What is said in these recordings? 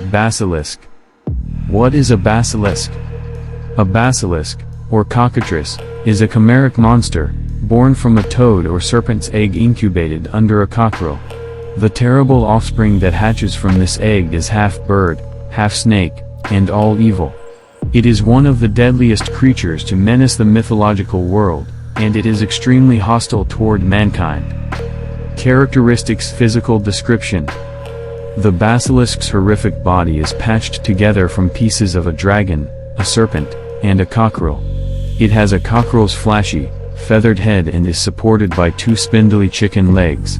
Basilisk. What is a basilisk? A basilisk, or cockatrice, is a chimeric monster, born from a toad or serpent's egg incubated under a cockerel. The terrible offspring that hatches from this egg is half bird, half snake, and all evil. It is one of the deadliest creatures to menace the mythological world, and it is extremely hostile toward mankind. Characteristics. Physical description. The basilisk's horrific body is patched together from pieces of a dragon, a serpent, and a cockerel. It has a cockerel's flashy, feathered head and is supported by two spindly chicken legs.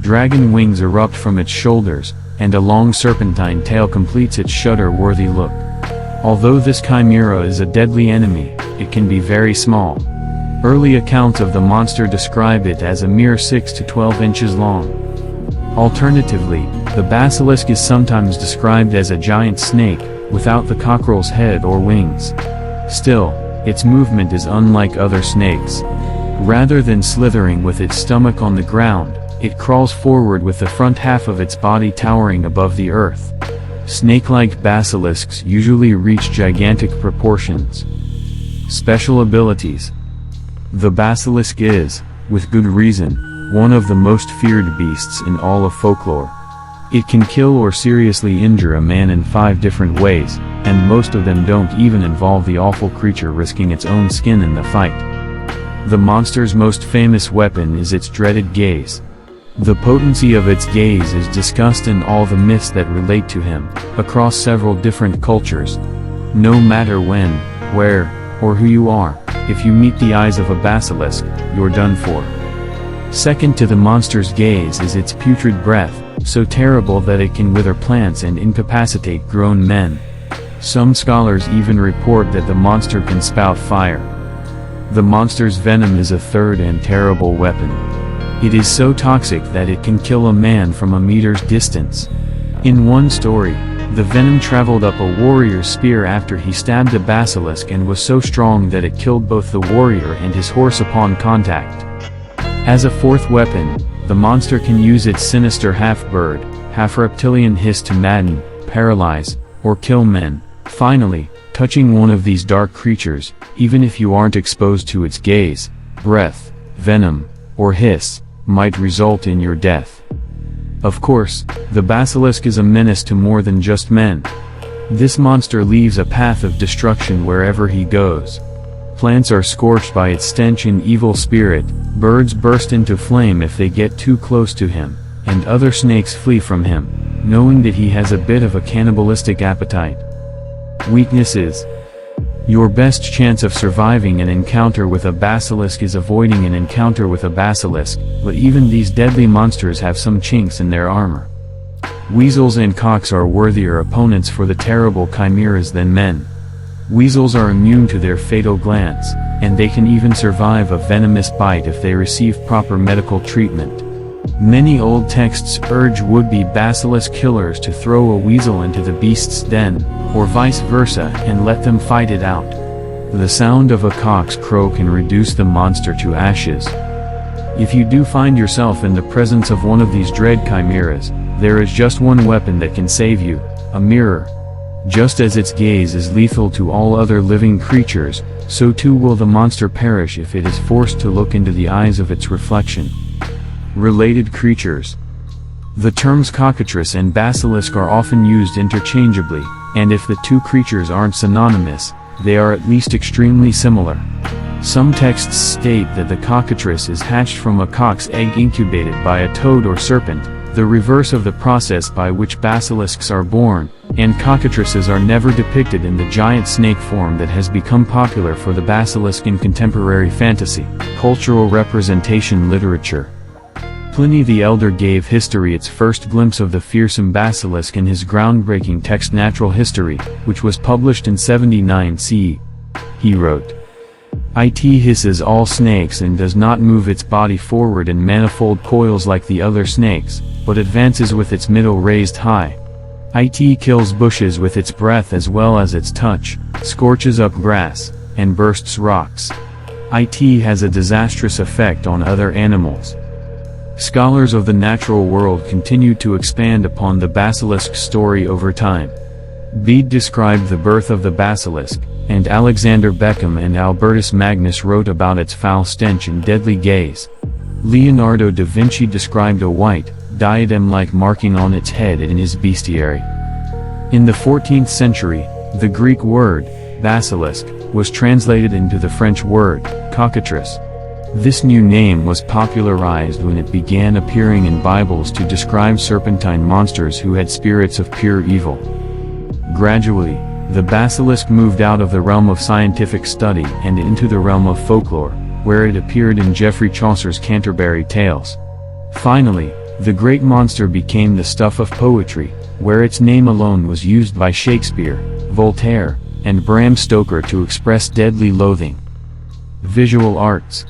Dragon wings erupt from its shoulders, and a long serpentine tail completes its shudder-worthy look. Although this chimera is a deadly enemy, it can be very small. Early accounts of the monster describe it as a mere 6 to 12 inches long. Alternatively, the basilisk is sometimes described as a giant snake, without the cockerel's head or wings. Still, its movement is unlike other snakes. Rather than slithering with its stomach on the ground, it crawls forward with the front half of its body towering above the earth. Snake-like basilisks usually reach gigantic proportions. Special abilities. The basilisk is, with good reason, one of the most feared beasts in all of folklore. It can kill or seriously injure a man in 5 different ways, and most of them don't even involve the awful creature risking its own skin in the fight. The monster's most famous weapon is its dreaded gaze. The potency of its gaze is discussed in all the myths that relate to him, across several different cultures. No matter when, where, or who you are, if you meet the eyes of a basilisk, you're done for. Second to the monster's gaze is its putrid breath, so terrible that it can wither plants and incapacitate grown men. Some scholars even report that the monster can spout fire. The monster's venom is a third and terrible weapon. It is so toxic that it can kill a man from a meter's distance. In one story, the venom traveled up a warrior's spear after he stabbed a basilisk and was so strong that it killed both the warrior and his horse upon contact. As a fourth weapon, the monster can use its sinister half-bird, half-reptilian hiss to madden, paralyze, or kill men. Finally, touching one of these dark creatures, even if you aren't exposed to its gaze, breath, venom, or hiss, might result in your death. Of course, the basilisk is a menace to more than just men. This monster leaves a path of destruction wherever he goes. Plants are scorched by its stench and evil spirit, birds burst into flame if they get too close to him, and other snakes flee from him, knowing that he has a bit of a cannibalistic appetite. Weaknesses. Your best chance of surviving an encounter with a basilisk is avoiding an encounter with a basilisk, but even these deadly monsters have some chinks in their armor. Weasels and cocks are worthier opponents for the terrible chimeras than men. Weasels are immune to their fatal glands, and they can even survive a venomous bite if they receive proper medical treatment. Many old texts urge would-be basilisk killers to throw a weasel into the beast's den, or vice versa, and let them fight it out. The sound of a cock's crow can reduce the monster to ashes. If you do find yourself in the presence of one of these dread chimeras, there is just one weapon that can save you: a mirror. Just as its gaze is lethal to all other living creatures, so too will the monster perish if it is forced to look into the eyes of its reflection. Related creatures. The terms cockatrice and basilisk are often used interchangeably, and if the two creatures aren't synonymous, they are at least extremely similar. Some texts state that the cockatrice is hatched from a cock's egg incubated by a toad or serpent, the reverse of the process by which basilisks are born, and cockatrices are never depicted in the giant snake form that has become popular for the basilisk in contemporary fantasy, cultural representation literature. Pliny the Elder gave history its first glimpse of the fearsome basilisk in his groundbreaking text Natural History, which was published in 79 CE. He wrote, "It hisses all snakes and does not move its body forward in manifold coils like the other snakes, but advances with its middle raised high. It kills bushes with its breath as well as its touch, scorches up grass, and bursts rocks. It has a disastrous effect on other animals." Scholars of the natural world continued to expand upon the basilisk story over time. Bede described the birth of the basilisk, and Alexander Beckham and Albertus Magnus wrote about its foul stench and deadly gaze. Leonardo da Vinci described a white, diadem-like marking on its head in his bestiary. In the 14th century, the Greek word, basilisk, was translated into the French word, cockatrice. This new name was popularized when it began appearing in Bibles to describe serpentine monsters who had spirits of pure evil. Gradually, the basilisk moved out of the realm of scientific study and into the realm of folklore, where it appeared in Geoffrey Chaucer's Canterbury Tales. Finally, the great monster became the stuff of poetry, where its name alone was used by Shakespeare, Voltaire, and Bram Stoker to express deadly loathing. Visual arts.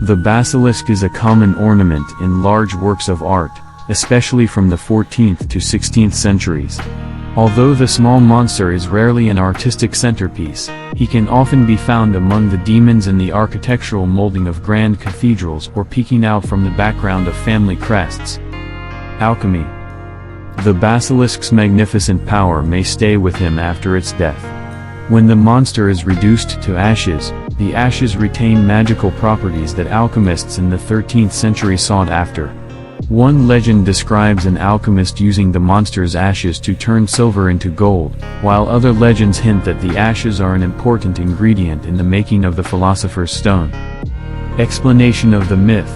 The basilisk is a common ornament in large works of art, especially from the 14th to 16th centuries. Although the small monster is rarely an artistic centerpiece, he can often be found among the demons in the architectural molding of grand cathedrals or peeking out from the background of family crests. Alchemy. The basilisk's magnificent power may stay with him after its death. When the monster is reduced to ashes, the ashes retain magical properties that alchemists in the 13th century sought after. One legend describes an alchemist using the monster's ashes to turn silver into gold, while other legends hint that the ashes are an important ingredient in the making of the Philosopher's Stone. Explanation of the myth.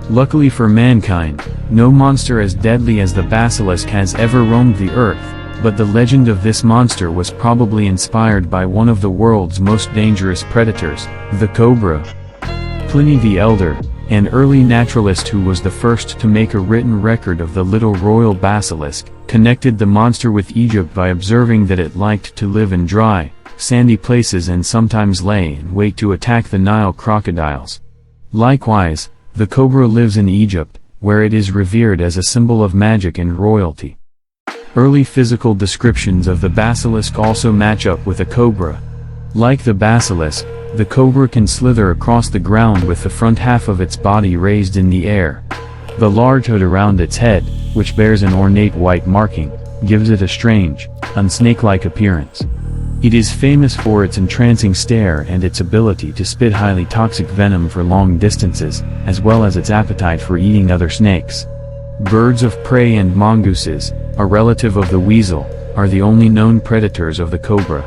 Luckily for mankind, no monster as deadly as the basilisk has ever roamed the earth, but the legend of this monster was probably inspired by one of the world's most dangerous predators, the cobra. Pliny the Elder, an early naturalist who was the first to make a written record of the little royal basilisk, connected the monster with Egypt by observing that it liked to live in dry, sandy places and sometimes lay in wait to attack the Nile crocodiles. Likewise, the cobra lives in Egypt, where it is revered as a symbol of magic and royalty. Early physical descriptions of the basilisk also match up with a cobra. Like the basilisk, the cobra can slither across the ground with the front half of its body raised in the air. The large hood around its head, which bears an ornate white marking, gives it a strange, unsnake-like appearance. It is famous for its entrancing stare and its ability to spit highly toxic venom for long distances, as well as its appetite for eating other snakes. Birds of prey and mongooses, a relative of the weasel, are the only known predators of the cobra.